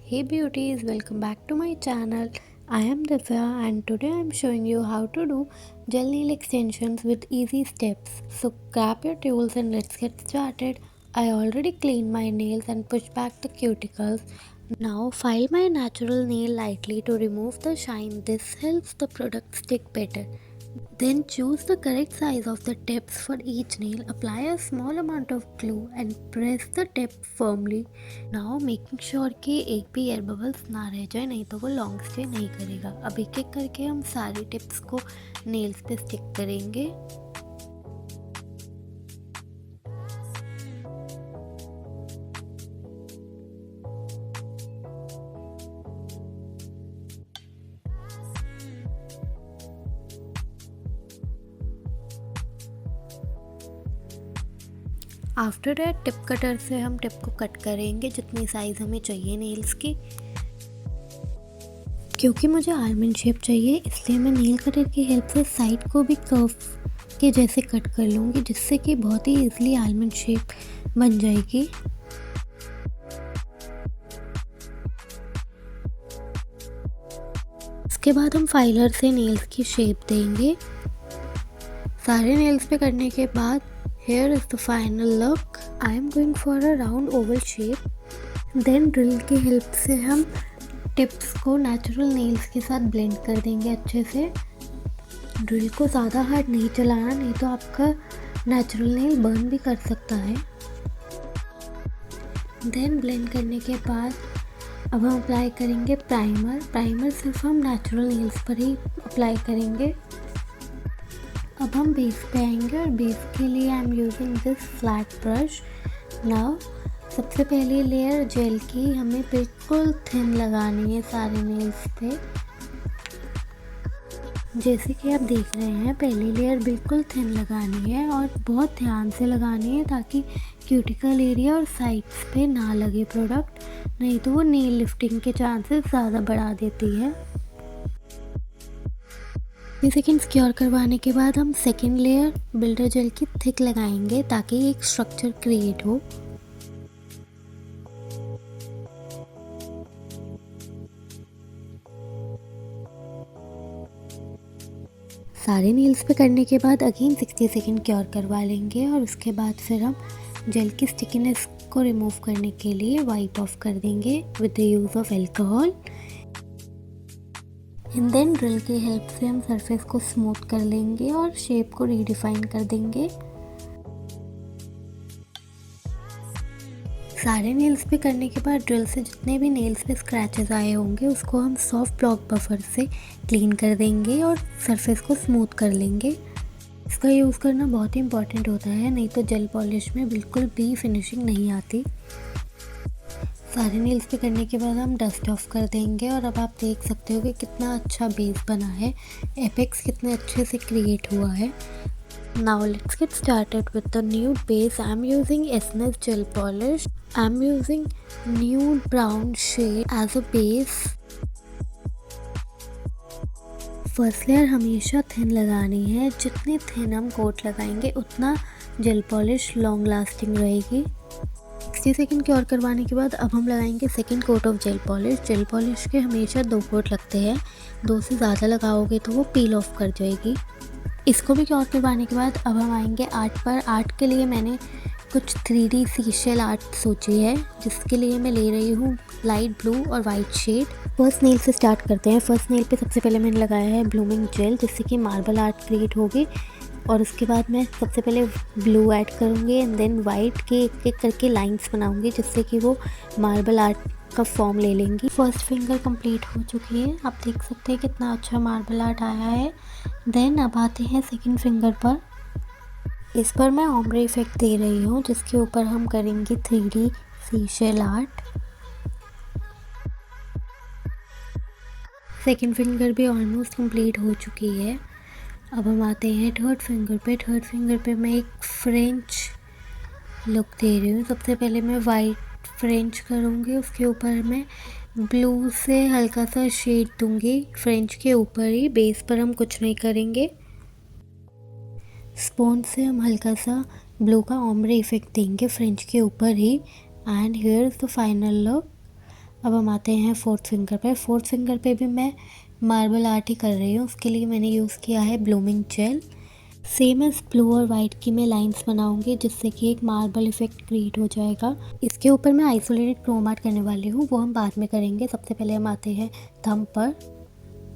Hey beauties, welcome back to my channel. I am Divya and today I am showing you how to do gel nail extensions with easy steps. So grab your tools and let's get started. I already cleaned my nails and pushed back the cuticles. Now file my natural nail lightly to remove the shine. This helps the product stick better. Then choose the correct size of the tips for each nail. Apply a small amount of glue and press the tip firmly. Now making sure कि एक भी air bubbles ना रह जाए, नहीं तो वो long stay नहीं करेगा। अब एक एक करके हम सारी टिप्स को नेल्स पे स्टिक करेंगे। आफ्टर दैट टिप कटर से हम टिप को कट करेंगे जितनी साइज़ हमें चाहिए नेल्स की। क्योंकि मुझे आलमंड शेप चाहिए इसलिए मैं नेल कटर की हेल्प से साइड को भी कर्व के जैसे कट कर लूँगी, जिससे कि बहुत ही ईजिली आलमंड शेप बन जाएगी। इसके बाद हम फाइलर से नेल्स की शेप देंगे। सारे नेल्स पे करने के बाद here is the final look. I am going for a round oval shape. Then drill की हेल्प से हम टिप्स को नेचुरल नेल्स के साथ ब्लेंड कर देंगे अच्छे से। ड्रिल को ज़्यादा हार्ड नहीं चलाना, नहीं तो आपका नेचुरल नेल बर्न भी कर सकता है। देन ब्लेंड करने के बाद अब हम अप्लाई करेंगे प्राइमर सिर्फ हम नेचुरल नेल्स पर ही अप्लाई करेंगे। अब हम बेस पे आएंगे और बेस के लिए आई am using this flat brush. Now सबसे पहली लेयर जेल की हमें बिल्कुल थिन लगानी है सारे नेल्स पे। जैसे कि आप देख रहे हैं पहली लेयर बिल्कुल थिन लगानी है और बहुत ध्यान से लगानी है ताकि क्यूटिकल एरिया और साइड्स पे ना लगे प्रोडक्ट, नहीं तो वो नेल लिफ्टिंग के चांसेस ज़्यादा बढ़ा देती है। 30 सेकेंड क्योर करवाने के बाद हम सेकेंड लेयर बिल्डर जेल की थिक लगाएंगे ताकि एक स्ट्रक्चर क्रिएट हो। सारे नेल्स पे करने के बाद अगेन 60 सेकेंड क्योर करवा लेंगे और उसके बाद फिर हम जेल की स्टिकीनेस को रिमूव करने के लिए वाइप ऑफ कर देंगे with the use of alcohol. And then drill की हेल्प से हम सरफेस को स्मूथ कर लेंगे और शेप को रीडिफाइन कर देंगे। सारे नेल्स पे करने के बाद ड्रिल से जितने भी नेल्स पे स्क्रैचेस आए होंगे उसको हम सॉफ्ट ब्लॉक बफर से क्लीन कर देंगे और सरफेस को स्मूथ कर लेंगे। इसका यूज़ करना बहुत ही इंपॉर्टेंट होता है, नहीं तो जेल पॉलिश में बिल्कुल भी फिनिशिंग नहीं आती। सारे नेल्स पे करने के बाद हम डस्ट ऑफ कर देंगे और अब आप देख सकते हो कि कितना अच्छा बेस बना है, एपेक्स कितने अच्छे से क्रिएट हुआ है। Now let's get started with the nude base. I am using Essence gel polish. I am using nude brown shade as a base. First layer हमेशा थिन लगानी है, जितनी थिन हम कोट लगाएंगे उतना जेल पॉलिश लॉन्ग लास्टिंग रहेगी। 60 second cure करवाने के बाद अब हम लगाएंगे second coat of gel polish. Gel polish के हमेशा 2 कोट लगते हैं, 2 से ज़्यादा लगाओगे तो वो पील ऑफ कर जाएगी। इसको भी क्योर करवाने के बाद अब हम आएंगे आर्ट पर। आर्ट के लिए मैंने कुछ 3D सीशेल आर्ट सोची है, जिसके लिए मैं ले रही हूँ लाइट ब्लू और वाइट शेड। फर्स्ट नेल से स्टार्ट करते हैं। फर्स्ट नेल पे सबसे पहले मैंने लगाया है ब्लूमिंग जेल, जिससे कि मार्बल आर्ट क्रिएट होगी। और उसके बाद मैं सबसे पहले ब्लू ऐड करूँगी एंड देन वाइट के एक एक करके लाइंस बनाऊँगी, जिससे कि वो मार्बल आर्ट का फॉर्म ले लेंगी। फर्स्ट फिंगर कंप्लीट हो चुकी है, आप देख सकते हैं कितना अच्छा मार्बल आर्ट आया है। देन अब आते हैं सेकंड फिंगर पर। इस पर मैं ओम्ब्रे इफेक्ट दे रही हूँ, जिसके ऊपर हम करेंगे 3D seashell art. Second finger भी ऑलमोस्ट कंप्लीट हो चुकी है। अब हम आते हैं थर्ड फिंगर पे। थर्ड फिंगर पे मैं एक फ्रेंच लुक दे रही हूँ। सबसे पहले मैं वाइट फ्रेंच करूँगी, उसके ऊपर मैं ब्लू से हल्का सा शेड दूँगी फ्रेंच के ऊपर ही, बेस पर हम कुछ नहीं करेंगे। स्पॉन्ज से हम हल्का सा ब्लू का ओम्ब्रे इफेक्ट देंगे फ्रेंच के ऊपर ही। And here is the final look. अब हम आते हैं फोर्थ फिंगर पे। फोर्थ फिंगर पे भी मैं मार्बल आर्ट ही कर रही हूँ। उसके लिए मैंने यूज़ किया है blooming gel. Same as blue और वाइट की मैं लाइंस बनाऊंगी जिससे कि एक मार्बल इफेक्ट क्रिएट हो जाएगा। इसके ऊपर मैं आइसोलेटेड क्रोम आर्ट करने वाली हूँ, वो हम बाद में करेंगे। सबसे पहले हम आते हैं थंब पर।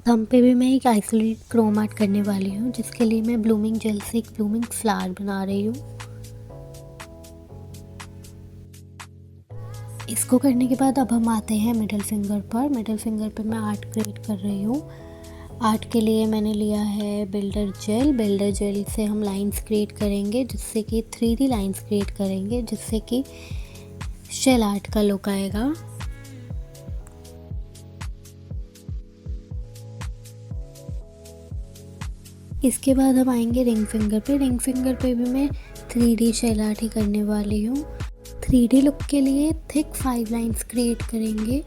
थंब पे भी मैं एक आइसोलेटेड क्रोम आर्ट करने वाली हूँ जिसके लिए मैं ब्लूमिंग जेल से एक ब्लूमिंग फ्लावर बना रही हूँ। इसको करने के बाद अब हम आते हैं मिडिल फिंगर पर। मिडिल फिंगर पे मैं आर्ट क्रिएट कर रही हूँ। आर्ट के लिए मैंने लिया है बिल्डर जेल। बिल्डर जेल से हम लाइंस क्रिएट करेंगे जिससे कि 3D लाइंस क्रिएट करेंगे जिससे कि शेल आर्ट का लुक आएगा। इसके बाद हम आएंगे रिंग फिंगर पे। रिंग फिंगर पे भी मैं 3D शेल आर्ट ही करने वाली हूँ। 3D लुक के लिए थिक 5 लाइंस क्रिएट करेंगे।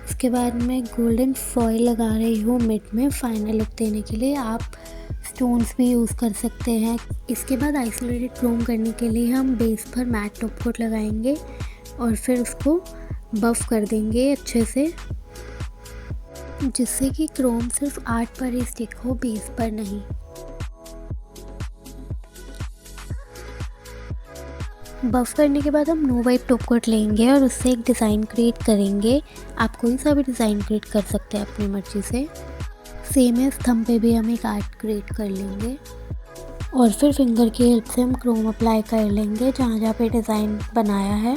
इसके बाद मैं गोल्डन फॉयल लगा रही हूँ मिड में फाइनल लुक देने के लिए। आप स्टोन्स भी यूज़ कर सकते हैं। इसके बाद आइसोलेटेड क्रोम करने के लिए हम बेस पर मैट टॉप कोट लगाएंगे और फिर उसको बफ कर देंगे अच्छे से जिससे कि क्रोम सिर्फ आर्ट पर ही स्टिक हो, बेस पर नहीं। बफ करने के बाद हम नो वाइप टॉप कोट लेंगे और उससे एक डिज़ाइन क्रिएट करेंगे। आप कोई सा भी डिज़ाइन क्रिएट कर सकते हैं अपनी मर्ज़ी से। सेम है थंब पे भी हम एक आर्ट क्रिएट कर लेंगे और फिर फिंगर की हेल्प से हम क्रोम अप्लाई कर लेंगे जहाँ जहाँ पे डिज़ाइन बनाया है।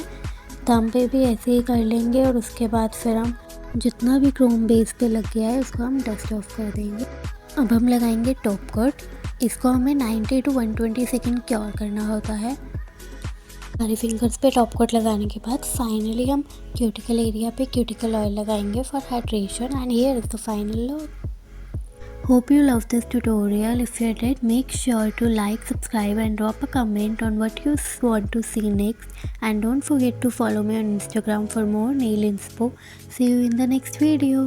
थंब पे भी ऐसे ही कर लेंगे और उसके बाद फिर हम जितना भी क्रोम बेस पे लग गया है उसको हम डस्ट ऑफ कर देंगे। अब हम लगाएंगे टॉप कोट। इसको हमें 90 to 120 सेकेंड क्योर करना होता है। हमारे फिंगर्स पे टॉप कोट लगाने के बाद फाइनली हम क्यूटिकल एरिया पे क्यूटिकल ऑयल लगाएंगे for hydration and here is the final look. Hope you love this tutorial. If you did, make sure to like, subscribe and drop a comment on what you want to see next. And don't forget to follow me on Instagram for more nail inspo. See you in the next video.